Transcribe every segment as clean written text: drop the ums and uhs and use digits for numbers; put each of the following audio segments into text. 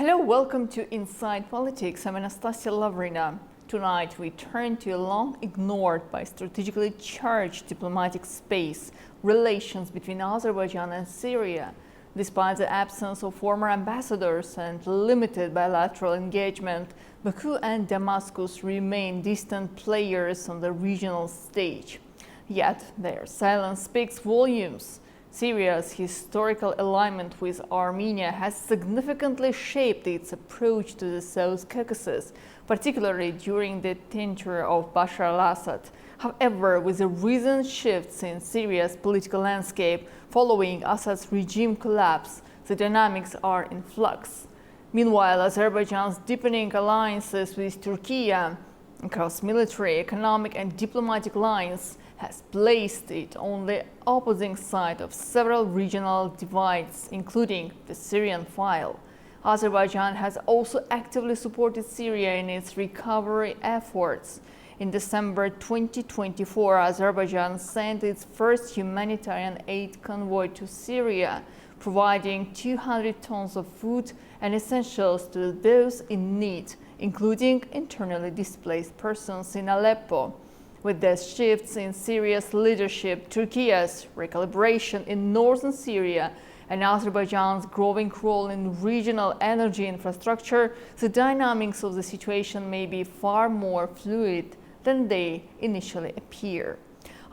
Hello, welcome to Inside Politics. I'm Anastasia Lavrina. Tonight we turn to a long ignored but strategically charged diplomatic space, relations between Azerbaijan and Syria. Despite the absence of former ambassadors and limited bilateral engagement, Baku and Damascus remain distant players on the regional stage. Yet their silence speaks volumes. Syria's historical alignment with Armenia has significantly shaped its approach to the South Caucasus, particularly during the tenure of Bashar al-Assad. However, with the recent shifts in Syria's political landscape following Assad's regime collapse, the dynamics are in flux. Meanwhile, Azerbaijan's deepening alliances with Turkey across military, economic and diplomatic lines has placed it on the opposing side of several regional divides, including the Syrian file. Azerbaijan has also actively supported Syria in its recovery efforts. In December 2024, Azerbaijan sent its first humanitarian aid convoy to Syria, providing 200 tons of food and essentials to those in need, including internally displaced persons in Aleppo. With the shifts in Syria's leadership, Turkey's recalibration in northern Syria, and Azerbaijan's growing role in regional energy infrastructure, the dynamics of the situation may be far more fluid than they initially appear.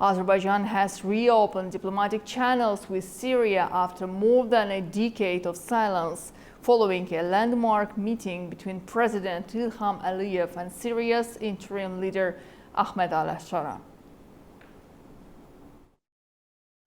Azerbaijan has reopened diplomatic channels with Syria after more than a decade of silence, following a landmark meeting between President Ilham Aliyev and Syria's interim leader Ahmed al-Shara.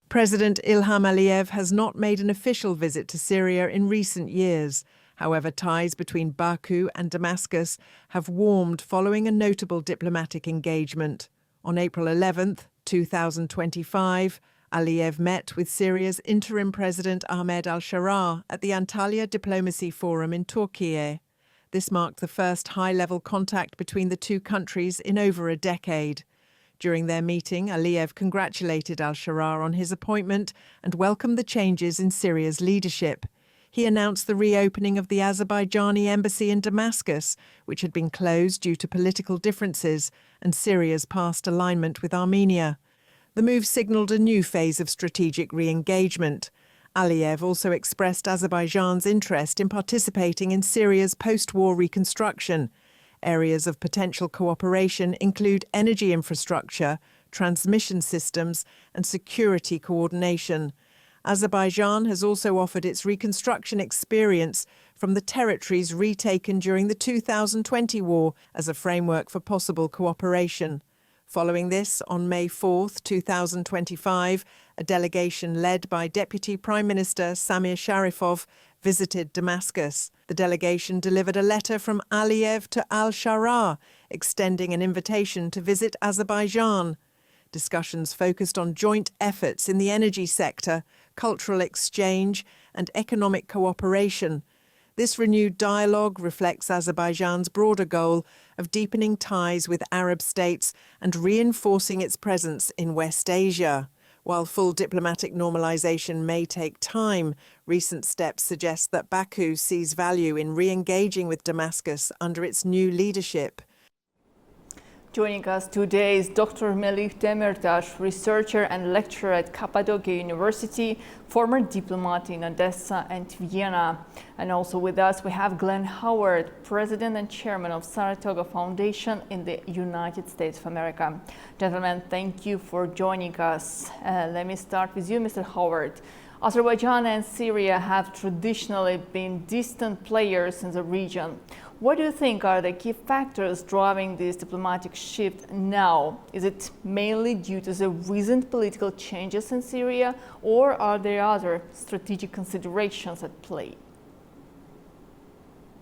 President Ilham Aliyev has not made an official visit to Syria in recent years. However, ties between Baku and Damascus have warmed following a notable diplomatic engagement. On April 11, 2025, Aliyev met with Syria's interim president Ahmed al-Shara at the Antalya Diplomacy Forum in Turkey. This marked the first high-level contact between the two countries in over a decade. During their meeting, Aliyev congratulated al-Shara on his appointment and welcomed the changes in Syria's leadership. He announced the reopening of the Azerbaijani embassy in Damascus, which had been closed due to political differences and Syria's past alignment with Armenia. The move signalled a new phase of strategic re-engagement. Aliyev also expressed Azerbaijan's interest in participating in Syria's post-war reconstruction. Areas of potential cooperation include energy infrastructure, transmission systems, and security coordination. Azerbaijan has also offered its reconstruction experience from the territories retaken during the 2020 war as a framework for possible cooperation. Following this, on May 4, 2025, a delegation led by Deputy Prime Minister Samir Sharifov visited Damascus. The delegation delivered a letter from Aliyev to al-Shara, extending an invitation to visit Azerbaijan. Discussions focused on joint efforts in the energy sector, cultural exchange, and economic cooperation. This renewed dialogue reflects Azerbaijan's broader goal of deepening ties with Arab states and reinforcing its presence in West Asia. While full diplomatic normalization may take time, recent steps suggest that Baku sees value in re-engaging with Damascus under its new leadership. Joining us today is Dr. Melih Demirtas, researcher and lecturer at Cappadocia University, former diplomat in Odessa and Vienna. And also with us we have Glenn Howard, president and chairman of Saratoga Foundation in the United States of America. Gentlemen, thank you for joining us. Let me start with you, Mr. Howard. Azerbaijan and Syria have traditionally been distant players in the region. What do you think are the key factors driving this diplomatic shift now? Is it mainly due to the recent political changes in Syria, or are there other strategic considerations at play?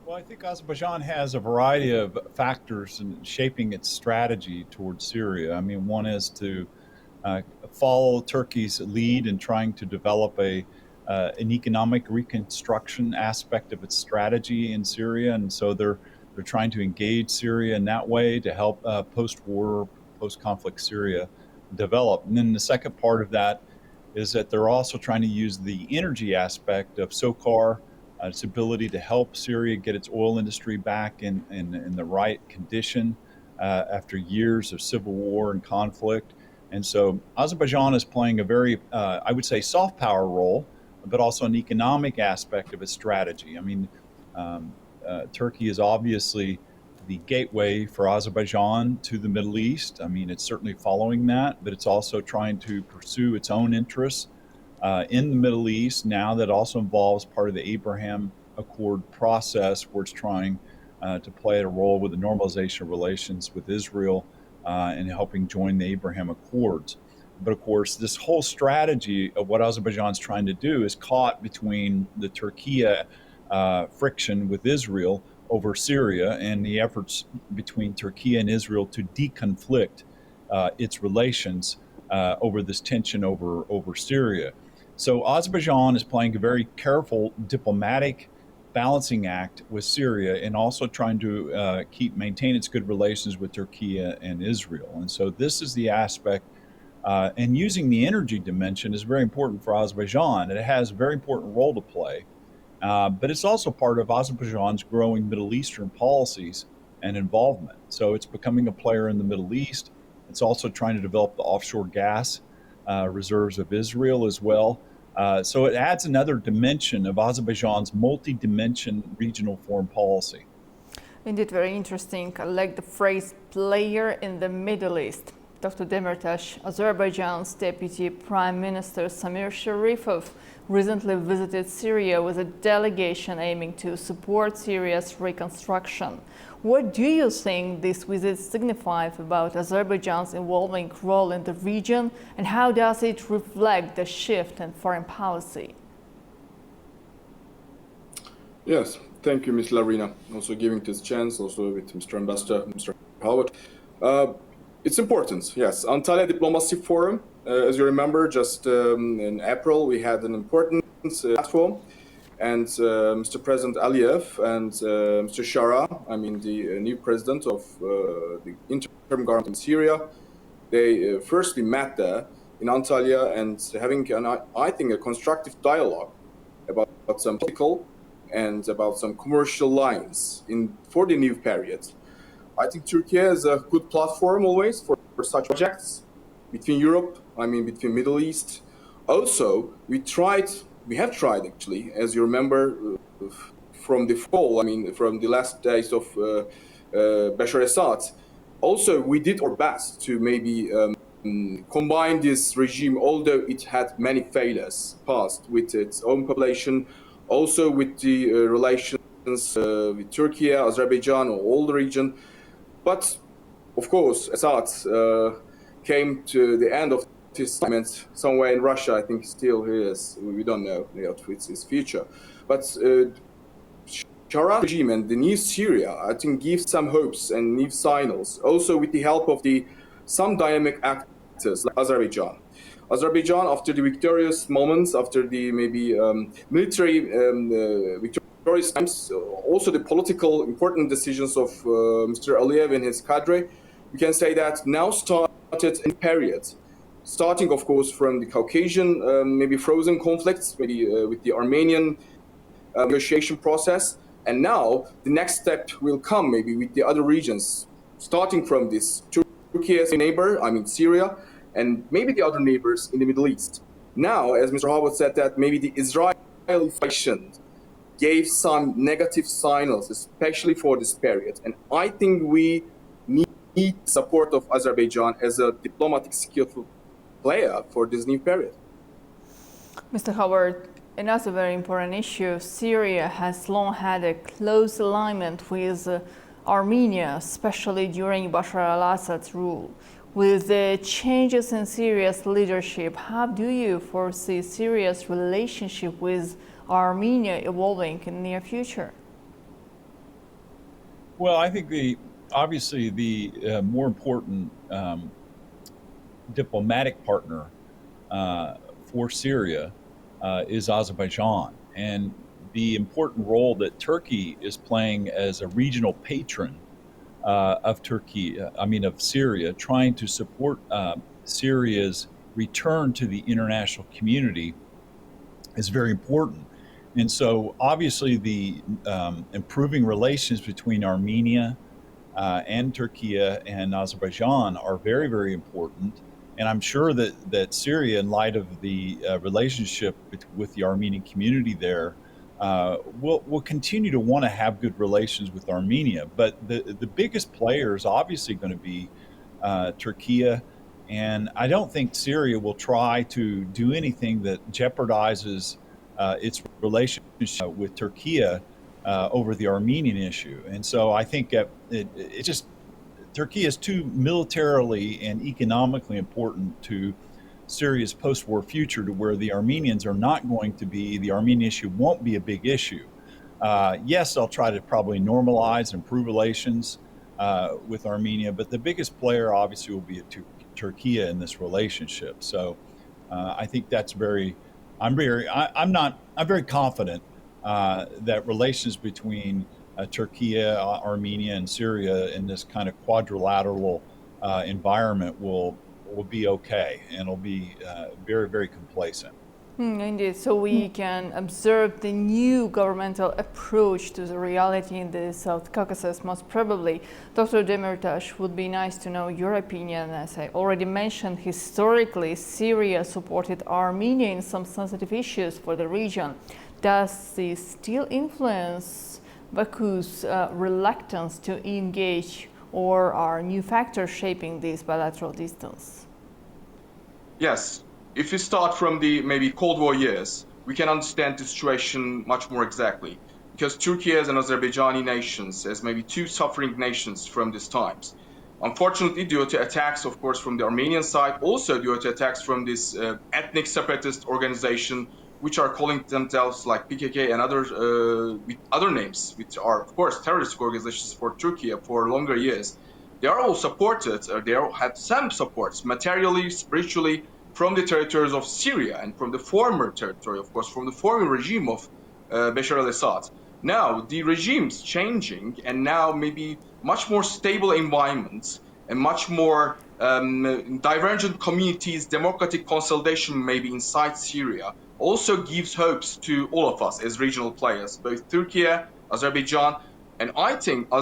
Well, I think Azerbaijan has a variety of factors in shaping its strategy towards Syria. I mean, one is to follow Turkey's lead in trying to develop an economic reconstruction aspect of its strategy in Syria, and so they're trying to engage Syria in that way to help post-war, post-conflict Syria develop. And then the second part of that is that they're also trying to use the energy aspect of SOCAR its ability to help Syria get its oil industry back in the right condition after years of civil war and conflict. And so Azerbaijan is playing a very, I would say, soft power role, but also an economic aspect of its strategy. I mean, Turkey is obviously the gateway for Azerbaijan to the Middle East. I mean, it's certainly following that, but it's also trying to pursue its own interests in the Middle East now that also involves part of the Abraham Accord process, where it's trying to play a role with the normalization of relations with Israel and helping join the Abraham Accords. But of course, this whole strategy of what Azerbaijan's trying to do is caught between the Turkey friction with Israel over Syria and the efforts between Turkey and Israel to deconflict its relations over this tension over Syria. So Azerbaijan is playing a very careful diplomatic balancing act with Syria and also trying to maintain its good relations with Turkey and Israel. And so this is the aspect, and using the energy dimension is very important for Azerbaijan. It has a very important role to play. But it's also part of Azerbaijan's growing Middle Eastern policies and involvement. So it's becoming a player in the Middle East. It's also trying to develop the offshore gas reserves of Israel as well. So it adds another dimension of Azerbaijan's multi-dimension regional foreign policy. Indeed, very interesting. I like the phrase player in the Middle East. Dr. Demirtas, Azerbaijan's Deputy Prime Minister Samir Sharipov recently visited Syria with a delegation aiming to support Syria's reconstruction. What do you think this visit signifies about Azerbaijan's evolving role in the region, and how does it reflect the shift in foreign policy? Yes, thank you, Ms. Larina, also giving this chance, also with Mr. Ambassador, Mr. Howard. It's important, yes. Antalya Diplomacy Forum, as you remember, just in April, we had an important platform, and Mr. President Aliyev and Mr. Shara, the new president of the interim government in Syria, they firstly met there in Antalya and having, I think, a constructive dialogue about some political and about some commercial lines for the new period. I think Turkey is a good platform always for such projects between Europe, between Middle East. Also, we have tried actually, as you remember, from the fall, from the last days of Bashar Assad. Also, we did our best to maybe combine this regime, although it had many failures past with its own population, also with the relations with Turkey, Azerbaijan, or all the region. But of course, Assad came to the end of his assignment somewhere in Russia. I think still he is. We don't know what's his future. But Shara regime and the new Syria, I think, gives some hopes and new signals. Also with the help of some dynamic actors like Azerbaijan. Azerbaijan, after the victorious moments, after the military victorious times, also the political important decisions of Mr. Aliyev and his cadre, we can say that now started a period, starting of course from the Caucasian frozen conflicts, with the Armenian negotiation process, and now the next step will come maybe with the other regions, starting from this Turkey as a neighbor, Syria, and maybe the other neighbors in the Middle East. Now, as Mr. Howard said, that maybe the Israeli faction gave some negative signals, especially for this period. And I think we need support of Azerbaijan as a diplomatic skillful player for this new period. Mr. Howard, another very important issue, Syria has long had a close alignment with Armenia, especially during Bashar al-Assad's rule. With the changes in Syria's leadership, how do you foresee Syria's relationship with Armenia evolving in the near future? Well, I think obviously the more important diplomatic partner for Syria is Azerbaijan, and the important role that Turkey is playing as a regional patron of Syria, trying to support Syria's return to the international community is very important. And so obviously the improving relations between Armenia and Turkey and Azerbaijan are very, very important. And I'm sure that Syria, in light of the relationship with the Armenian community there, will continue to want to have good relations with Armenia. But the biggest player is obviously going to be Turkey. And I don't think Syria will try to do anything that jeopardizes its relationship with Turkey over the Armenian issue. And so I think it just Turkey is too militarily and economically important to Syria's post-war future to where the Armenians are not going to be, the Armenian issue won't be a big issue. Yes, they'll try to probably normalize and improve relations with Armenia, but the biggest player obviously will be Turkey in this relationship. So I think that's I'm very confident that relations between Turkey, Armenia, and Syria in this kind of quadrilateral environment will be okay, and it'll be very, very complacent. Indeed, so we can observe the new governmental approach to the reality in the South Caucasus, most probably. Dr. Demirtas, would be nice to know your opinion. As I already mentioned, historically, Syria supported Armenia in some sensitive issues for the region. Does this still influence Baku's reluctance to engage, or are new factors shaping this bilateral distance? Yes. If we start from the maybe Cold War years, we can understand the situation much more exactly. Because Turkey and Azerbaijani nations as maybe two suffering nations from these times. Unfortunately, due to attacks, of course, from the Armenian side, also due to attacks from this ethnic separatist organization, which are calling themselves like PKK and with other names, which are, of course, terrorist organizations for Turkey for longer years. They are all supported, they all had some supports, materially, spiritually, from the territories of Syria and from the former territory, of course, from the former regime of Bashar al-Assad. Now, the regime's changing, and now maybe much more stable environments and much more divergent communities, democratic consolidation maybe inside Syria, also gives hopes to all of us as regional players, both Turkey, Azerbaijan, and I think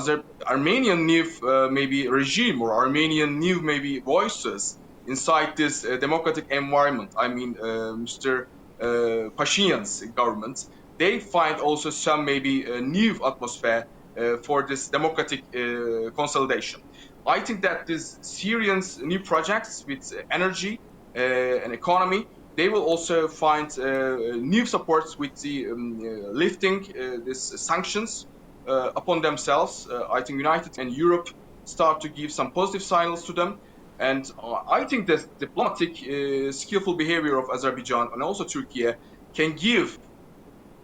Armenian new maybe regime or Armenian new maybe voices inside this democratic environment. I mean, Mr. Pashinyan's government, they find also some maybe new atmosphere for this democratic consolidation. I think that these Syrians' new projects with energy and economy, they will also find new supports with the lifting these sanctions upon themselves. I think United and Europe start to give some positive signals to them. And I think that diplomatic, skillful behavior of Azerbaijan and also Turkey can give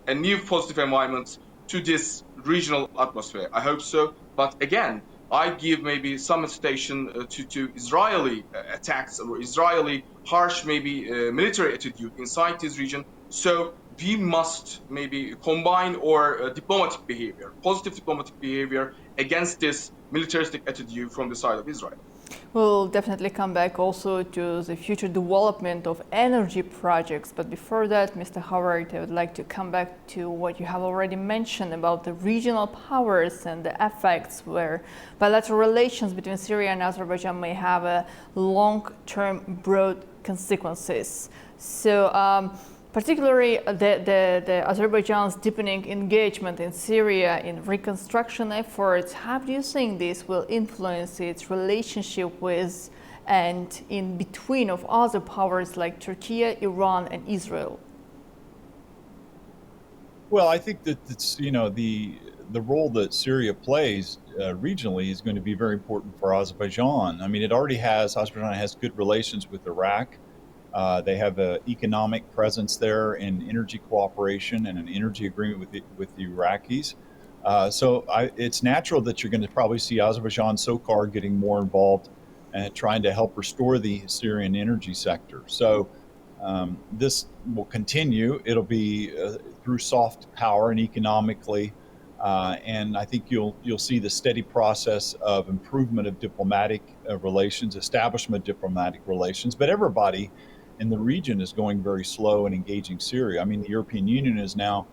a new positive environment to this regional atmosphere. I hope so. But again, I give maybe some hesitation to Israeli attacks or Israeli harsh maybe military attitude inside this region. So we must maybe combine our diplomatic behavior, positive diplomatic behavior against this militaristic attitude from the side of Israel. We'll definitely come back also to the future development of energy projects. But before that, Mr. Howard, I would like to come back to what you have already mentioned about the regional powers and the effects where bilateral relations between Syria and Azerbaijan may have a long-term broad consequences. So particularly the Azerbaijan's deepening engagement in Syria in reconstruction efforts, how do you think this will influence its relationship with and in between of other powers like Turkey, Iran, and Israel? Well, I think that it's, the role that Syria plays regionally is going to be very important for Azerbaijan. I mean, Azerbaijan has good relations with Iraq. They have an economic presence there in energy cooperation and an energy agreement with the Iraqis. So it's natural that you're going to probably see Azerbaijan SOCAR getting more involved and trying to help restore the Syrian energy sector. So this will continue. It'll be through soft power and economically. And I think you'll see the steady process of improvement of diplomatic relations, establishment of diplomatic relations. But everybody in the region is going very slow in engaging Syria. I mean, the European Union is now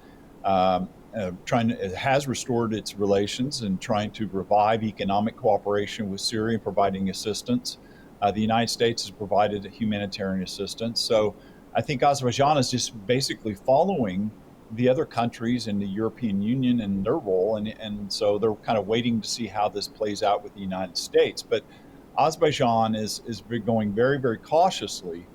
it has restored its relations and trying to revive economic cooperation with Syria and providing assistance. The United States has provided humanitarian assistance. So I think Azerbaijan is just basically following the other countries in the European Union and their role. And so they're kind of waiting to see how this plays out with the United States. But Azerbaijan is going very, very cautiously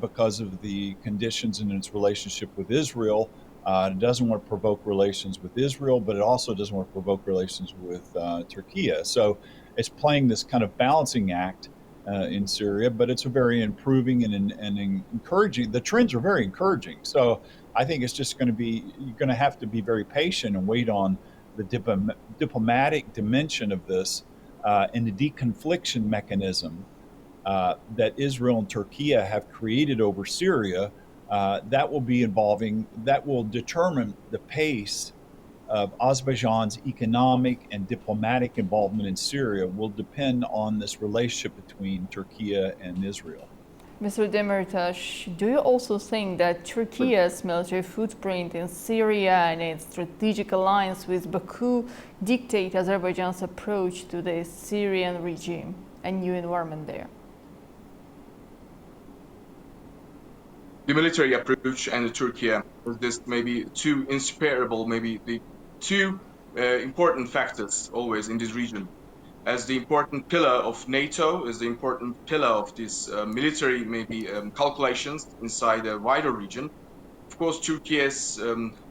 because of the conditions in its relationship with Israel. It doesn't want to provoke relations with Israel, but it also doesn't want to provoke relations with Turkey. So it's playing this kind of balancing act in Syria, but it's a very improving and encouraging. The trends are very encouraging. So I think it's just going to be, you're going to have to be very patient and wait on the diplomatic dimension of this and the deconfliction mechanism that Israel and Turkey have created over Syria. That will determine the pace of Azerbaijan's economic and diplomatic involvement in Syria will depend on this relationship between Turkey and Israel. Mr. Demirtas, do you also think that Turkey's military footprint in Syria and its strategic alliance with Baku dictate Azerbaijan's approach to the Syrian regime and new environment there? The military approach and Turkey is this maybe two inseparable, maybe the two important factors always in this region. As the important pillar of NATO, as the important pillar of this military maybe calculations inside a wider region. Of course, Turkey's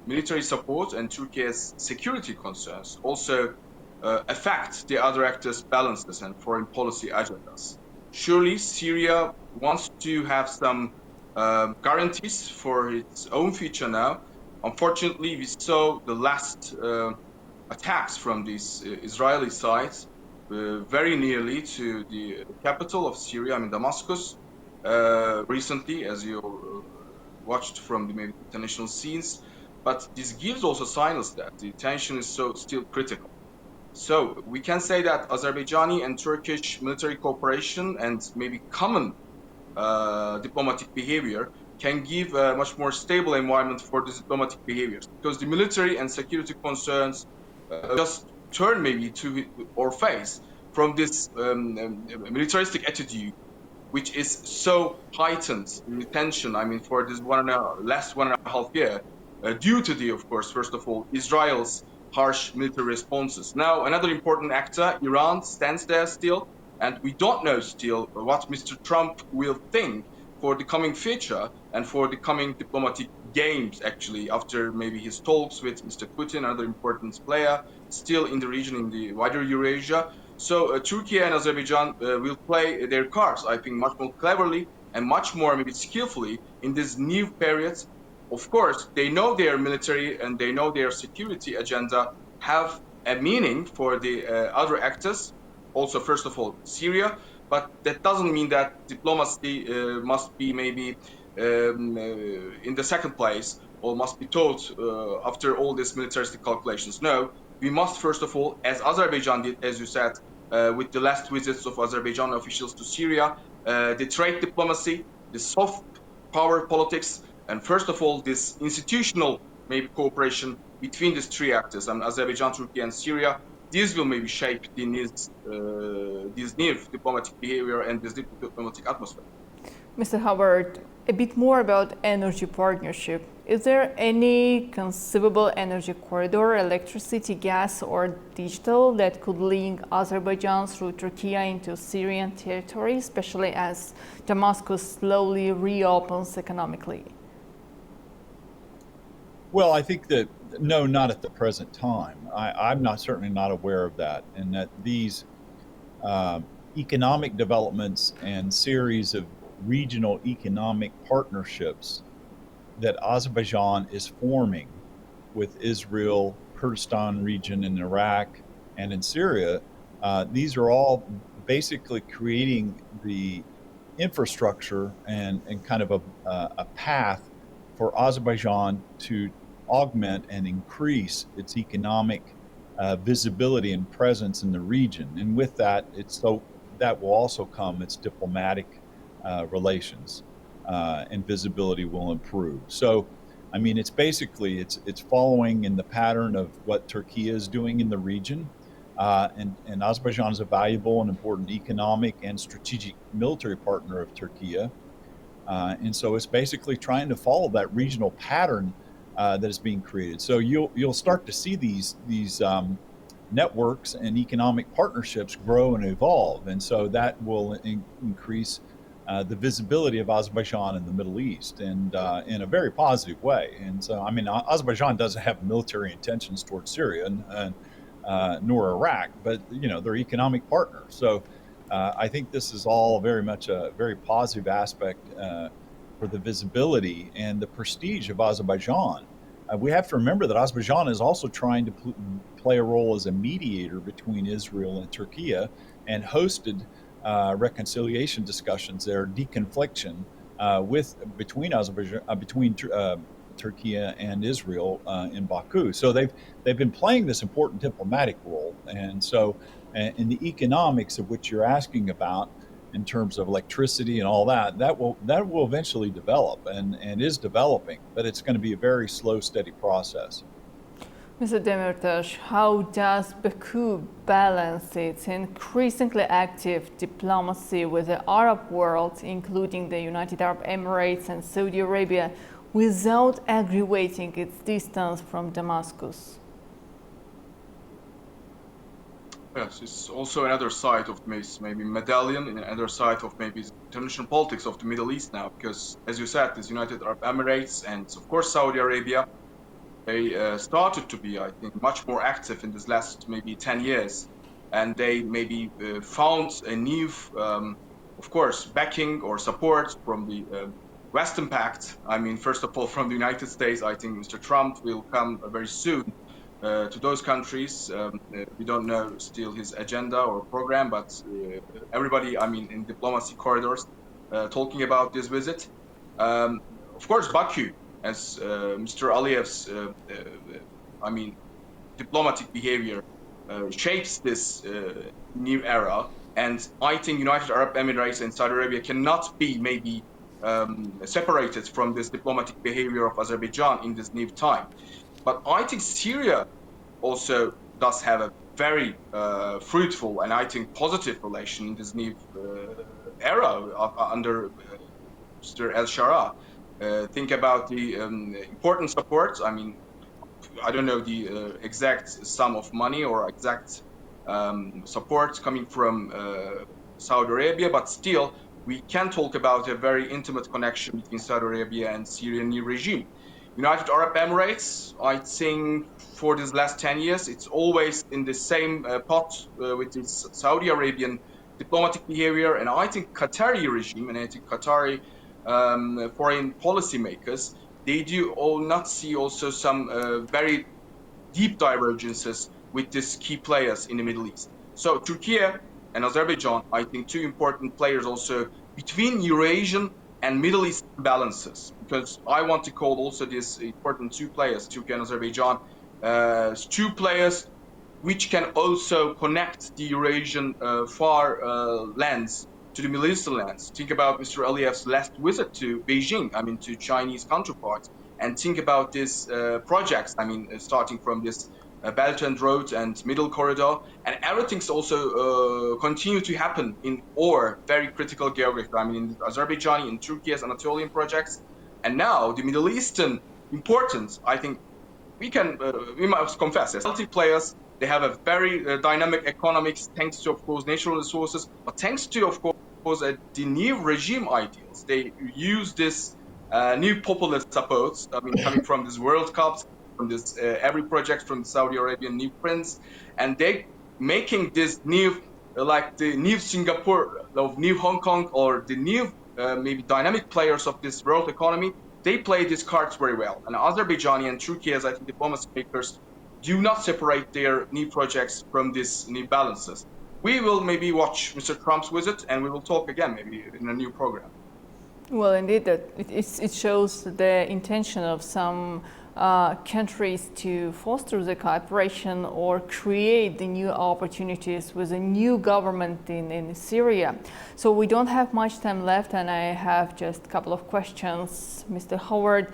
military support and Turkey's security concerns also affect the other actors' balances and foreign policy agendas. Surely, Syria wants to have some guarantees for its own future now. Unfortunately, we saw the last attacks from these Israeli sides very nearly to the capital of Syria, I mean Damascus, recently, as you watched from the maybe international scenes. But this gives also signals that the tension is still critical. So we can say that Azerbaijani and Turkish military cooperation and maybe common diplomatic behavior can give a much more stable environment for these diplomatic behaviors, because the military and security concerns just turn maybe to or face from this militaristic attitude, which is so heightened in the tension, I mean, for this last 1.5 years, due to the, of course, first of all, Israel's harsh military responses. Now, another important actor, Iran, stands there still, and we don't know still what Mr. Trump will think for the coming future and for the coming diplomatic games, actually, after maybe his talks with Mr. Putin, another important player still in the region, in the wider Eurasia. So Turkey and Azerbaijan will play their cards, I think, much more cleverly and much more maybe skillfully in this new period. Of course, they know their military and they know their security agenda have a meaning for the other actors. Also, first of all, Syria, but that doesn't mean that diplomacy must be maybe in the second place or must be taught after all these militaristic calculations. No, we must first of all, as Azerbaijan did, as you said, with the last visits of Azerbaijan officials to Syria, the trade diplomacy, the soft power politics, and first of all, this institutional maybe cooperation between these three actors, Azerbaijan, Turkey, and Syria. This will maybe shape this new diplomatic behavior and this diplomatic atmosphere. Mr. Howard, a bit more about energy partnership. Is there any conceivable energy corridor, electricity, gas, or digital that could link Azerbaijan through Turkey into Syrian territory, especially as Damascus slowly reopens economically? Well, I think that no, not at the present time. I'm certainly not aware of that, and that these economic developments and series of regional economic partnerships that Azerbaijan is forming with Israel, Kurdistan region in Iraq, and in Syria, these are all basically creating the infrastructure and kind of a path for Azerbaijan to augment and increase its economic visibility and presence in the region. And with that, that will also come its diplomatic relations and visibility will improve. So I mean, it's basically it's following in the pattern of what Turkey is doing in the region, and Azerbaijan is a valuable and important economic and strategic military partner of Turkey, and so it's basically trying to follow that regional pattern that is being created. So you'll start to see these networks and economic partnerships grow and evolve, and so that will increase the visibility of Azerbaijan in the Middle East, and in a very positive way. And so, I mean, Azerbaijan doesn't have military intentions towards Syria, nor Iraq, but they're economic partners. So I think this is all very much a very positive aspect for the visibility and the prestige of Azerbaijan. We have to remember that Azerbaijan is also trying to play a role as a mediator between Israel and Turkey, and hosted reconciliation discussions there, deconfliction between Turkey and Israel in Baku. So they've been playing this important diplomatic role, and so in the economics of which you're asking about, in terms of electricity and all that will eventually develop and is developing, but it's going to be a very slow, steady process. Mr. Demirtas, how does Baku balance its increasingly active diplomacy with the Arab world, including the United Arab Emirates and Saudi Arabia, without aggravating its distance from Damascus? Yes, it's also another side of maybe medallion, and another side of maybe international politics of the Middle East now, because as you said, the United Arab Emirates and of course Saudi Arabia, they started to be, I think, much more active in this last maybe 10 years, and they maybe found a new, of course, backing or support from the Western Pact. I mean, first of all, from the United States. I think Mr. Trump will come very soon to those countries. We don't know still his agenda or program, but everybody, I mean, in diplomacy corridors, talking about this visit. Of course, Baku, as Mr. Aliyev's, I mean, diplomatic behavior shapes this new era. And I think United Arab Emirates and Saudi Arabia cannot be maybe separated from this diplomatic behavior of Azerbaijan in this new time. But I think Syria also does have a very fruitful and I think positive relation in this new era under Mr. El-Shara. Think about the important support. I mean, I don't know the exact sum of money or exact support coming from Saudi Arabia, but still we can talk about a very intimate connection between Saudi Arabia and Syrian new regime. United Arab Emirates, I think for these last 10 years, it's always in the same pot with its Saudi Arabian diplomatic behavior. And I think Qatari regime and I think Qatari foreign policy makers, they do all not see also some very deep divergences with these key players in the Middle East. So Turkey and Azerbaijan, I think two important players also between Eurasian and Middle East balances, because I want to call also these important two players, Turkey and Azerbaijan, two players which can also connect the Eurasian far lands to the Middle Eastern lands. Think about Mr. Aliyev's last visit to Beijing, I mean, to Chinese counterparts, and think about these projects, I mean, starting from this Belt and Road and Middle Corridor, and everything's also continue to happen in our very critical geography. I mean, in the Azerbaijani and Turkey's Anatolian projects, and now the Middle Eastern importance. I think we must confess, as healthy players, they have a very dynamic economics, thanks to, of course, natural resources, but thanks to, of course, the new regime ideals. They use this new populist support, I mean, coming from this World Cups, from this every project from the Saudi Arabian new prince, and they making this new, like the new Singapore, of new Hong Kong, or the new maybe dynamic players of this world economy. They play these cards very well. And Azerbaijani and Turkey, as I think diplomacy makers, do not separate their new projects from these new balances. We will maybe watch Mr. Trump's visit, and we will talk again maybe in a new program. Well, indeed, it shows the intention of some countries to foster the cooperation or create the new opportunities with a new government in Syria. So we don't have much time left, and I have just a couple of questions. Mr. Howard,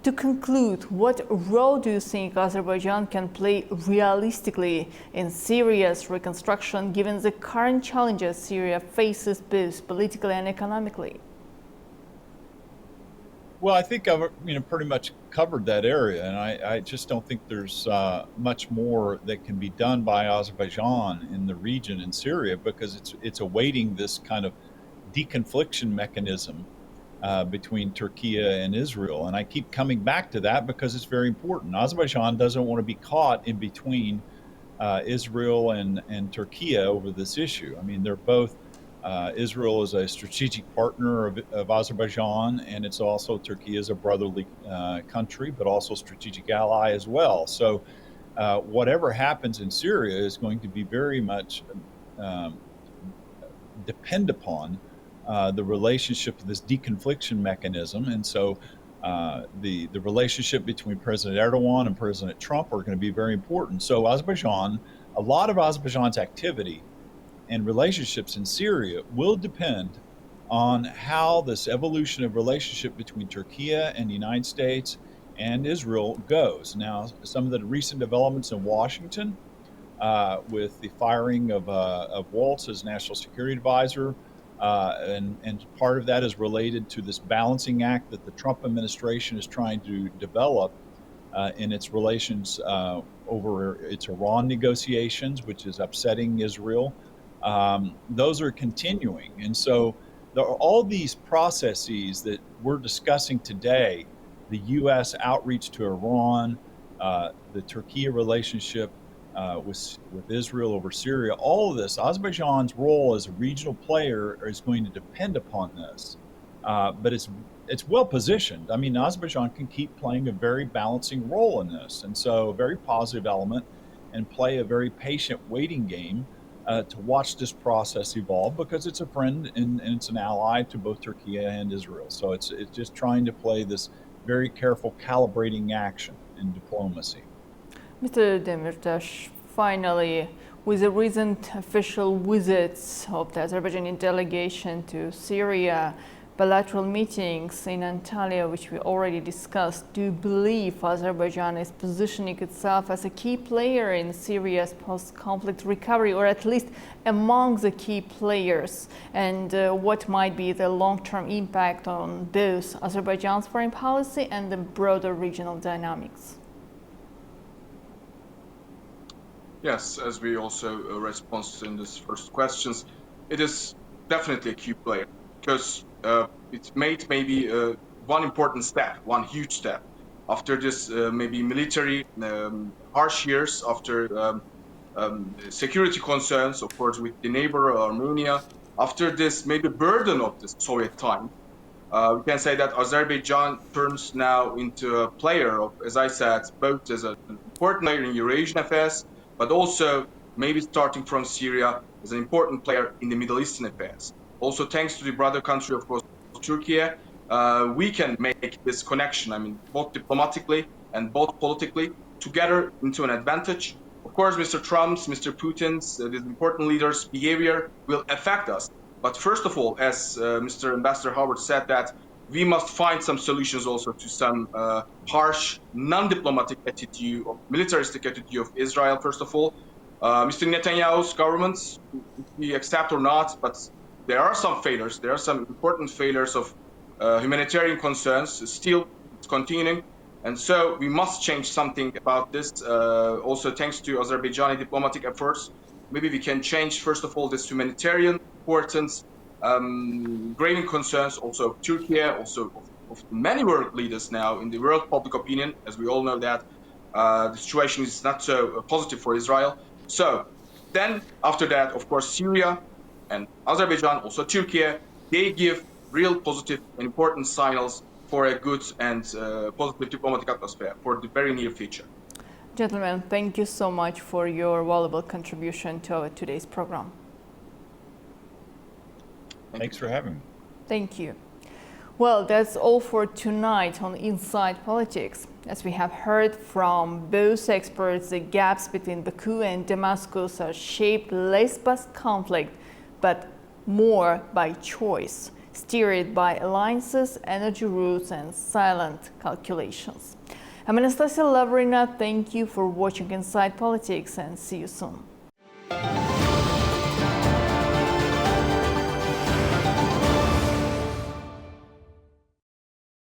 To conclude, what role do you think Azerbaijan can play realistically in Syria's reconstruction, given the current challenges Syria faces both politically and economically? Well, I think I've pretty much covered that area, and I just don't think there's much more that can be done by Azerbaijan in the region in Syria, because it's awaiting this kind of deconfliction mechanism between Turkey and Israel. And I keep coming back to that because it's very important. Azerbaijan doesn't want to be caught in between Israel and Turkey over this issue. I mean, they're both, Israel is a strategic partner of Azerbaijan, and it's also, Turkey is a brotherly country, but also strategic ally as well. So whatever happens in Syria is going to be very much depend upon the relationship of this deconfliction mechanism. And so the relationship between President Erdogan and President Trump are going to be very important. So Azerbaijan, a lot of Azerbaijan's activity and relationships in Syria will depend on how this evolution of relationship between Turkey and the United States and Israel goes. Now, some of the recent developments in Washington with the firing of Waltz as National Security Advisor, and part of that is related to this balancing act that the Trump administration is trying to develop in its relations over its Iran negotiations, which is upsetting Israel. Those are continuing. And so there are all these processes that we're discussing today, the U.S. outreach to Iran, the Turkey relationship with Israel over Syria, all of this, Azerbaijan's role as a regional player is going to depend upon this. But it's well positioned. I mean, Azerbaijan can keep playing a very balancing role in this, and so a very positive element, and play a very patient waiting game to watch this process evolve, because it's a friend and it's an ally to both Turkey and Israel. So it's just trying to play this very careful calibrating action in diplomacy. Mr. Demirtas, finally, with the recent official visits of the Azerbaijani delegation to Syria, bilateral meetings in Antalya, which we already discussed, do you believe Azerbaijan is positioning itself as a key player in Syria's post-conflict recovery, or at least among the key players? And what might be the long-term impact on both Azerbaijan's foreign policy and the broader regional dynamics? Yes, as we also responded in this first questions, it is definitely a key player, because it's made maybe one important step, one huge step. After this maybe military harsh years, after security concerns, of course, with the neighbor Armenia, after this maybe burden of the Soviet time, we can say that Azerbaijan turns now into a player of, as I said, both as an important player in Eurasian affairs, but also maybe starting from Syria as an important player in the Middle Eastern affairs. Also, thanks to the brother country, of course, Turkey, we can make this connection, I mean, both diplomatically and both politically, together into an advantage. Of course, Mr. Trump's, Mr. Putin's, these important leaders' behavior will affect us. But first of all, as Mr. Ambassador Howard said, that we must find some solutions also to some harsh, non-diplomatic attitude, or militaristic attitude of Israel, first of all. Mr. Netanyahu's government, we accept or not, but there are some failures. There are some important failures of humanitarian concerns. Still, it's continuing. And so we must change something about this. Also, thanks to Azerbaijani diplomatic efforts, maybe we can change, first of all, this humanitarian importance, grave concerns also of Turkey, also of many world leaders now in the world public opinion, as we all know that the situation is not so positive for Israel. So then after that, of course, Syria and Azerbaijan, also Turkey, they give real positive and important signals for a good and positive diplomatic atmosphere for the very near future. Gentlemen, thank you so much for your valuable contribution to today's program. Thanks for having me. Thank you. Well, that's all for tonight on Inside Politics. As we have heard from both experts, the gaps between Baku and Damascus are shaped less by conflict, but more by choice. steered by alliances, energy routes, and silent calculations. I'm Anastasia Lavrina. Thank you for watching Inside Politics, and see you soon.